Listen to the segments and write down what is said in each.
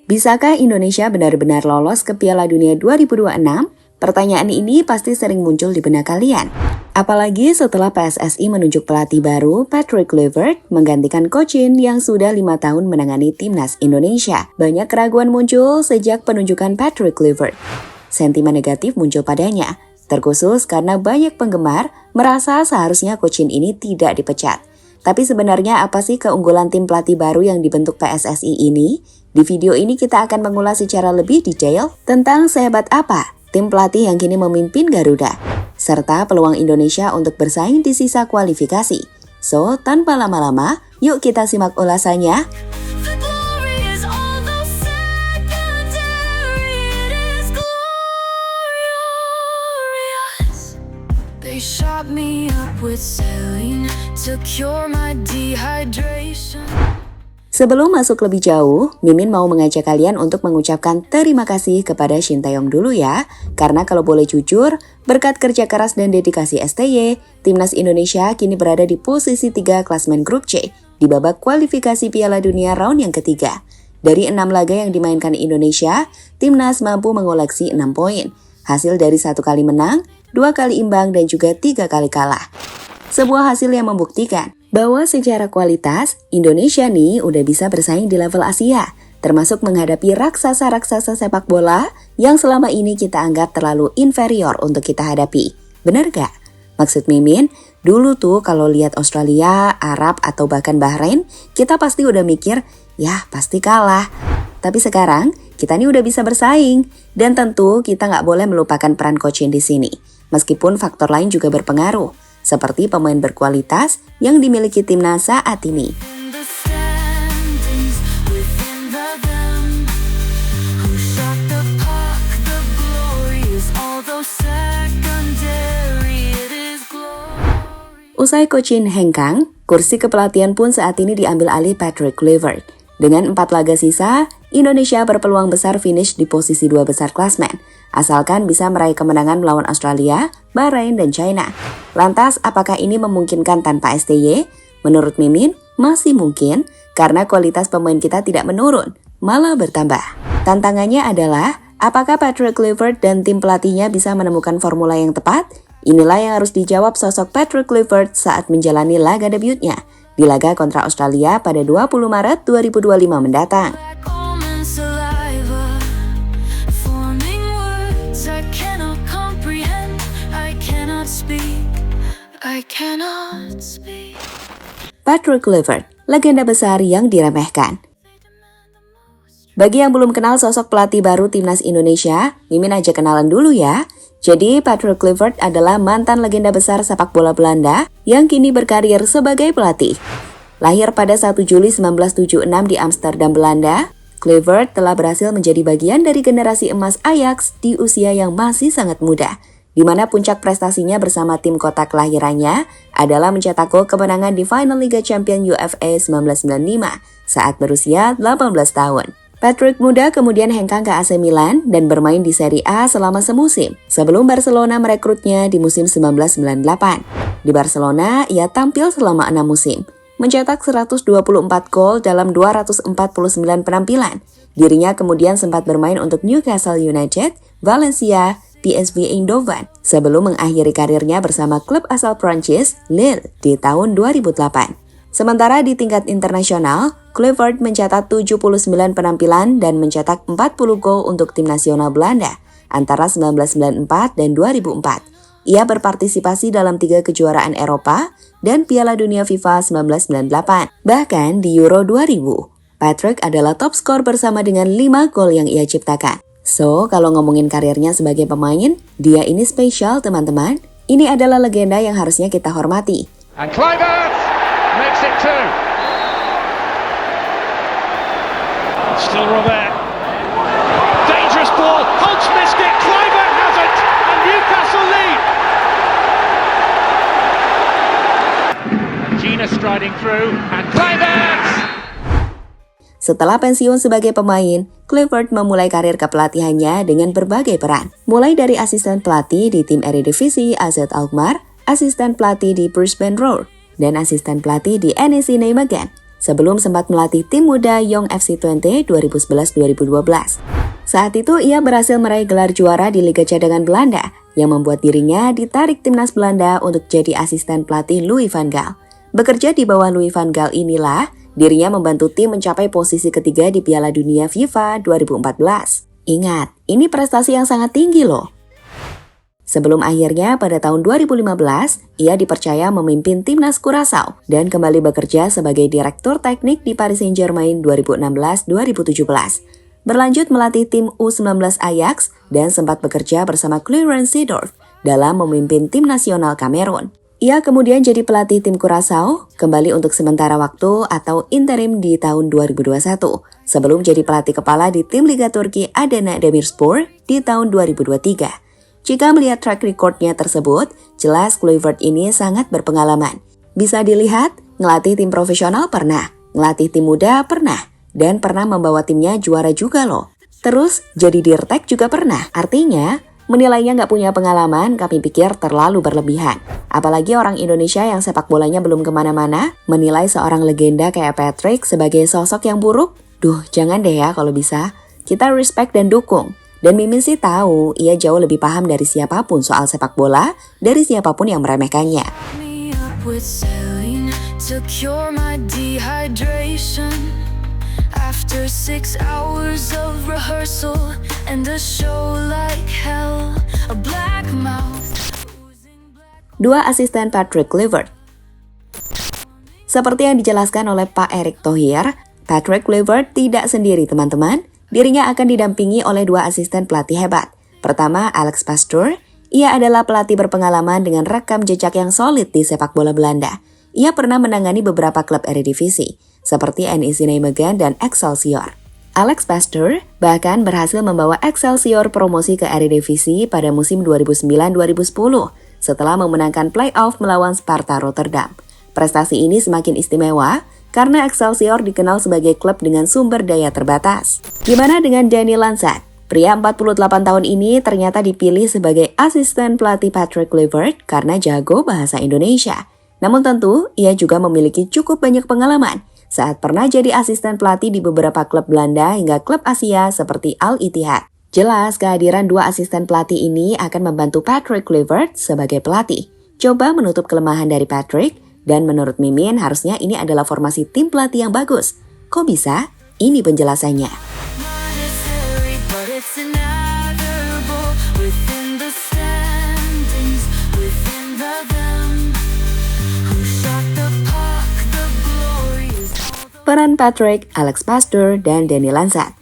Bisakah Indonesia benar-benar lolos ke Piala Dunia 2026? Pertanyaan ini pasti sering muncul di benak kalian. Apalagi setelah PSSI menunjuk pelatih baru, Patrick Kluivert, menggantikan Coach Shin yang sudah 5 tahun menangani timnas Indonesia. Banyak keraguan muncul sejak penunjukan Patrick Kluivert. Sentimen negatif muncul padanya, terkhusus karena banyak penggemar merasa seharusnya Coach Shin ini tidak dipecat. Tapi sebenarnya apa sih keunggulan tim pelatih baru yang dibentuk PSSI ini? Di video ini kita akan mengulas secara lebih detail tentang sehebat apa tim pelatih yang kini memimpin Garuda, serta peluang Indonesia untuk bersaing di sisa kualifikasi. So, tanpa lama-lama, yuk kita simak ulasannya. They shot me up with saline to cure my dehydration. Sebelum masuk lebih jauh, Mimin mau mengajak kalian untuk mengucapkan terima kasih kepada Shin Tae-yong dulu ya. Karena kalau boleh jujur, berkat kerja keras dan dedikasi STY, Timnas Indonesia kini berada di posisi 3 klasemen grup C di babak kualifikasi Piala Dunia round yang ketiga. Dari 6 laga yang dimainkan Indonesia, Timnas mampu mengoleksi 6 poin. Hasil dari 1 kali menang, 2 kali imbang dan juga 3 kali kalah. Sebuah hasil yang membuktikan bahwa secara kualitas, Indonesia nih udah bisa bersaing di level Asia, termasuk menghadapi raksasa-raksasa sepak bola yang selama ini kita anggap terlalu inferior untuk kita hadapi. Bener gak? Maksud Mimin, dulu tuh kalau lihat Australia, Arab, atau bahkan Bahrain, kita pasti udah mikir, ya pasti kalah. Tapi sekarang, kita nih udah bisa bersaing, dan tentu kita nggak boleh melupakan peran Coach Shin di sini, meskipun faktor lain juga berpengaruh, seperti pemain berkualitas yang dimiliki timnas saat ini. Usai Coach Shin hengkang, kursi kepelatihan pun saat ini diambil alih Patrick Kluivert. Dengan 4 laga sisa, Indonesia berpeluang besar finish di posisi 2 besar klasmen, asalkan bisa meraih kemenangan melawan Australia, Bahrain, dan China. Lantas, apakah ini memungkinkan tanpa STY? Menurut Mimin, masih mungkin karena kualitas pemain kita tidak menurun, malah bertambah. Tantangannya adalah, apakah Patrick Kluivert dan tim pelatihnya bisa menemukan formula yang tepat? Inilah yang harus dijawab sosok Patrick Kluivert saat menjalani laga debutnya di laga kontra Australia pada 20 Maret 2025 mendatang. Patrick Kluivert, legenda besar yang diremehkan. Bagi yang belum kenal sosok pelatih baru Timnas Indonesia, Mimin aja kenalan dulu ya. Jadi, Patrick Kluivert adalah mantan legenda besar sepak bola Belanda yang kini berkarir sebagai pelatih. Lahir pada 1 Juli 1976 di Amsterdam, Belanda, Kluivert telah berhasil menjadi bagian dari generasi emas Ajax di usia yang masih sangat muda, di mana puncak prestasinya bersama tim kota kelahirannya adalah mencetak gol kemenangan di final Liga Champions UEFA 1995 saat berusia 18 tahun. Patrick muda kemudian hengkang ke AC Milan dan bermain di Serie A selama semusim, sebelum Barcelona merekrutnya di musim 1998. Di Barcelona, ia tampil selama 6 musim, mencetak 124 gol dalam 249 penampilan. Dirinya kemudian sempat bermain untuk Newcastle United, Valencia, PSV Eindhoven, sebelum mengakhiri karirnya bersama klub asal Prancis, Lille, di tahun 2008. Sementara di tingkat internasional, Kluivert mencatat 79 penampilan dan mencetak 40 gol untuk tim nasional Belanda antara 1994 dan 2004. Ia berpartisipasi dalam 3 kejuaraan Eropa dan Piala Dunia FIFA 1998. Bahkan di Euro 2000, Patrick adalah top skor bersama dengan 5 gol yang ia ciptakan. So, kalau ngomongin karirnya sebagai pemain, dia ini spesial teman-teman. Ini adalah legenda yang harusnya kita hormati. And Kluivert makes it 2. Still Robert. Dangerous ball. Holtz missed it. Kluivert has it. And Newcastle lead. And Gina striding through. And Kluivert. Setelah pensiun sebagai pemain, Kluivert memulai karir kepelatihannya dengan berbagai peran. Mulai dari asisten pelatih di tim Eredivisie AZ Alkmaar, asisten pelatih di Brisbane Roar, dan asisten pelatih di NEC Nijmegen. sebelum sempat melatih tim muda Young FC20 2011-2012. Saat itu ia berhasil meraih gelar juara di Liga Cadangan Belanda yang membuat dirinya ditarik timnas Belanda untuk jadi asisten pelatih Louis van Gaal. Bekerja di bawah Louis van Gaal inilah dirinya membantu tim mencapai posisi ketiga di Piala Dunia FIFA 2014. Ingat, ini prestasi yang sangat tinggi loh. Sebelum akhirnya pada tahun 2015, ia dipercaya memimpin timnas Curaçao dan kembali bekerja sebagai direktur teknik di Paris Saint-Germain 2016-2017. Berlanjut melatih tim U19 Ajax dan sempat bekerja bersama Clarence Seedorf dalam memimpin tim nasional Kamerun. Ia kemudian jadi pelatih tim Curaçao kembali untuk sementara waktu atau interim di tahun 2021 sebelum jadi pelatih kepala di tim Liga Turki Adana Demirspor di tahun 2023. Jika melihat track record-nya tersebut, jelas Kluivert ini sangat berpengalaman. Bisa dilihat, ngelatih tim profesional pernah, ngelatih tim muda pernah, dan pernah membawa timnya juara juga loh. Terus, jadi dirtek juga pernah. Artinya, menilainya nggak punya pengalaman, kami pikir terlalu berlebihan. Apalagi orang Indonesia yang sepak bolanya belum kemana-mana, menilai seorang legenda kayak Patrick sebagai sosok yang buruk? Duh, jangan deh ya kalau bisa. Kita respect dan dukung. Dan Mimin sih tahu, ia jauh lebih paham dari siapapun soal sepak bola, dari siapapun yang meremehkannya. Dua asisten Patrick Kluivert. Seperti yang dijelaskan oleh Pak Erick Thohir, Patrick Kluivert tidak sendiri teman-teman. Dirinya akan didampingi oleh dua asisten pelatih hebat. Pertama, Alex Pastoor. Ia adalah pelatih berpengalaman dengan rekam jejak yang solid di sepak bola Belanda. Ia pernah menangani beberapa klub Eredivisie, seperti NEC Nijmegen dan Excelsior. Alex Pastoor bahkan berhasil membawa Excelsior promosi ke Eredivisie pada musim 2009-2010, setelah memenangkan play-off melawan Sparta Rotterdam. Prestasi ini semakin istimewa, karena Excelsior dikenal sebagai klub dengan sumber daya terbatas. Gimana dengan Danny Lansat? Pria 48 tahun ini ternyata dipilih sebagai asisten pelatih Patrick Kluivert karena jago bahasa Indonesia. Namun tentu, ia juga memiliki cukup banyak pengalaman saat pernah jadi asisten pelatih di beberapa klub Belanda hingga klub Asia seperti Al Ittihad. Jelas kehadiran dua asisten pelatih ini akan membantu Patrick Kluivert sebagai pelatih. Coba menutup kelemahan dari Patrick. Dan menurut Mimin, harusnya ini adalah formasi tim pelatih yang bagus. Kok bisa? Ini penjelasannya. Peran Patrick, Alex Pastoor, dan Danny Lansat.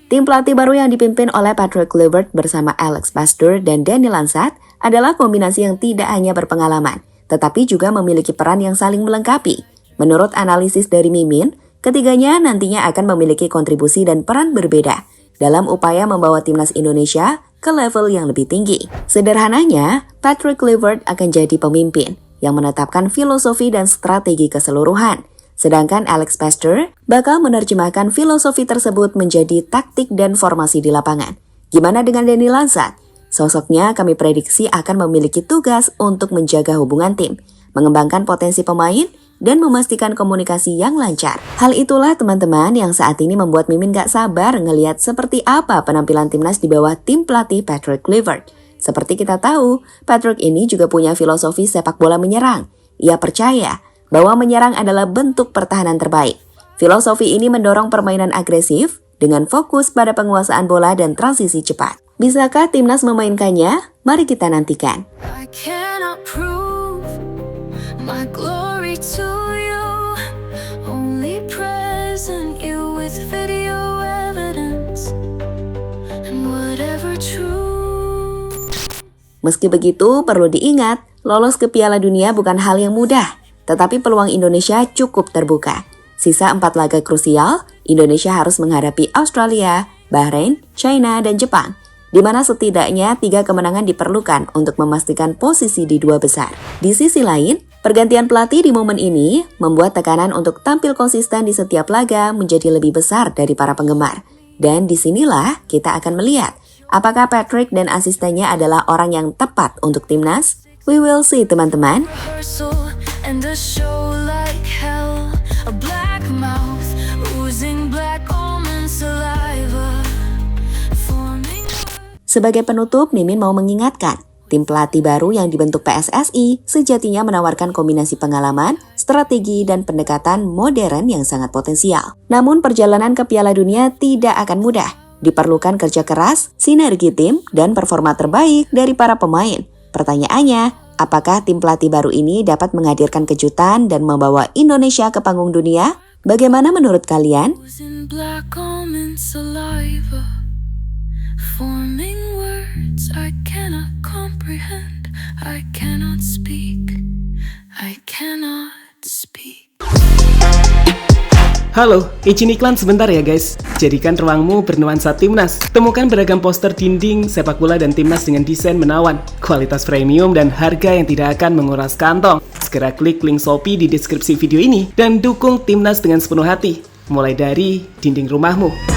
Tim pelatih baru yang dipimpin oleh Patrick Kluivert bersama Alex Pastoor dan Danny Lansat adalah kombinasi yang tidak hanya berpengalaman, tetapi juga memiliki peran yang saling melengkapi. Menurut analisis dari Mimin, ketiganya nantinya akan memiliki kontribusi dan peran berbeda dalam upaya membawa timnas Indonesia ke level yang lebih tinggi. Sederhananya, Patrick Kluivert akan jadi pemimpin yang menetapkan filosofi dan strategi keseluruhan. Sedangkan Alex Pastoor bakal menerjemahkan filosofi tersebut menjadi taktik dan formasi di lapangan. Gimana dengan Danny Lansat? Sosoknya kami prediksi akan memiliki tugas untuk menjaga hubungan tim, mengembangkan potensi pemain, dan memastikan komunikasi yang lancar. Hal itulah teman-teman yang saat ini membuat Mimin gak sabar ngelihat seperti apa penampilan timnas di bawah tim pelatih Patrick Kluivert. Seperti kita tahu, Patrick ini juga punya filosofi sepak bola menyerang. Ia percaya bahwa menyerang adalah bentuk pertahanan terbaik. Filosofi ini mendorong permainan agresif dengan fokus pada penguasaan bola dan transisi cepat. Bisakah timnas memainkannya? Mari kita nantikan. Meski begitu, perlu diingat, lolos ke Piala Dunia bukan hal yang mudah, tetapi peluang Indonesia cukup terbuka. Sisa 4 laga krusial, Indonesia harus menghadapi Australia, Bahrain, China, dan Jepang, di mana setidaknya 3 kemenangan diperlukan untuk memastikan posisi di 2 besar. Di sisi lain, pergantian pelatih di momen ini membuat tekanan untuk tampil konsisten di setiap laga menjadi lebih besar dari para penggemar. Dan disinilah kita akan melihat apakah Patrick dan asistennya adalah orang yang tepat untuk timnas. We will see teman-teman. a black mouth, oozing black almond saliva, forming. Sebagai penutup, Mimin mau mengingatkan, tim pelatih baru yang dibentuk PSSI sejatinya menawarkan kombinasi pengalaman, strategi, dan pendekatan modern yang sangat potensial. Namun perjalanan ke Piala Dunia tidak akan mudah. Diperlukan kerja keras, sinergi tim, dan performa terbaik dari para pemain. Pertanyaannya, apakah tim pelatih baru ini dapat menghadirkan kejutan dan membawa Indonesia ke panggung dunia? Bagaimana menurut kalian? Oozing black almond saliva, forming words I cannot comprehend. I cannot speak. I cannot speak. Halo, izin iklan sebentar ya guys. Jadikan ruangmu bernuansa Timnas. Temukan beragam poster dinding, sepak bola dan Timnas dengan desain menawan, kualitas premium dan harga yang tidak akan menguras kantong. Segera klik link Shopee di deskripsi video ini dan dukung Timnas dengan sepenuh hati. Mulai dari dinding rumahmu.